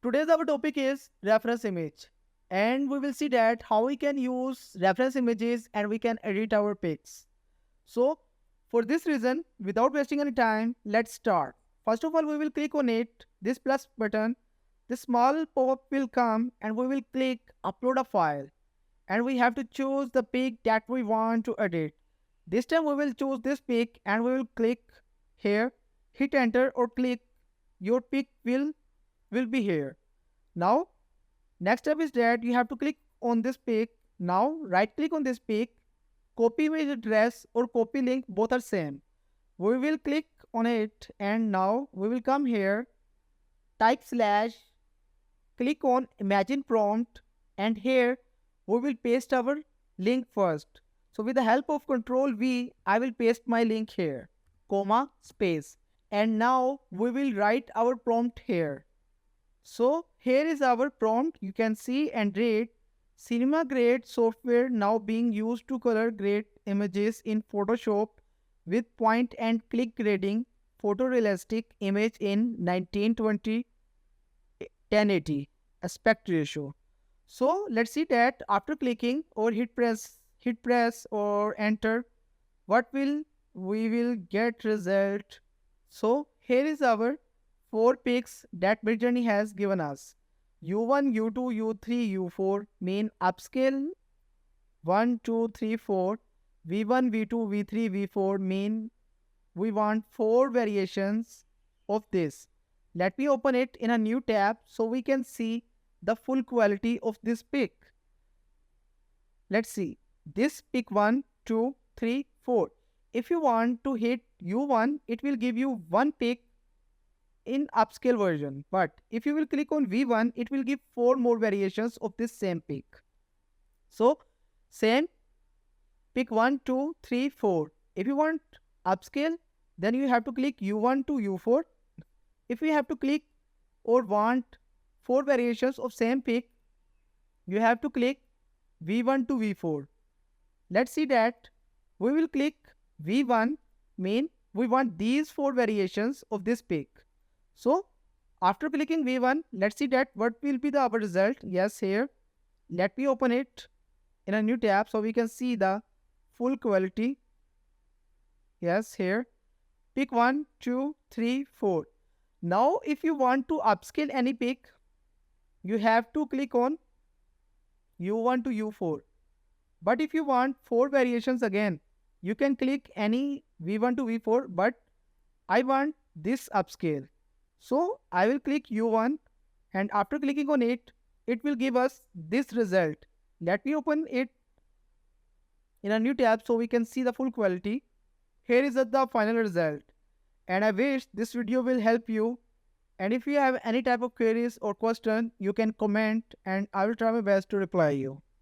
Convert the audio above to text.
Today's our topic is reference image, and we will see that how we can use reference images and we can edit our pics. So for this reason, without wasting any time, let's start. First of all, we will click on it, this plus button. This small pop-up will come and we will click upload a file, and we have to choose the pic that we want to edit. This time we will choose this pic and we will click here, hit enter or click. Your pic will be here. Now next step is that you have to click on this pic. Now right click on this pic, copy image address or copy link, both are same. We will click on it and now we will come here, type slash, click on imagine prompt, and here we will paste our link first. So with the help of Control V, I will paste my link here, comma, space. And now we will write our prompt here. So here is our prompt. You can see and read: cinema grade software now being used to color grade images in Photoshop with point and click grading photorealistic image in 1920 1080 aspect ratio. So let's see that after clicking or hit press or enter, what will we will get result. So here is our four pics that Midjourney has given us. U1, U2, U3, U4 mean upscale 1, 2, 3, 4. V1, V2, V3, V4 mean we want four variations of this. Let me open it in a new tab so we can see the full quality of this pic. Let's see. This pic 1, 2, 3, 4. If you want to hit U1, it will give you one pic in upscale version. But if you will click on V1, it will give four more variations of this same pic. So same pick 1, 2, 3, 4. If you want upscale, then you have to click U1 to U4. If you have to click or want four variations of same pic, you have to click V1 to V4. Let's see that we will click V1, mean we want these four variations of this pic. So after clicking V1, let's see that what will be the our result. Yes, here. Let me open it in a new tab so we can see the full quality. Yes, here. Pick 1, 2, 3, 4. Now if you want to upscale any pic, you have to click on U1 to U4. But if you want four variations again, you can click any V1 to V4, but I want this upscale. So I will click U1, and after clicking on it, it will give us this result. Let me open it in a new tab so we can see the full quality. Here is the final result. And I wish this video will help you. And if you have any type of queries or question, you can comment and I will try my best to reply you.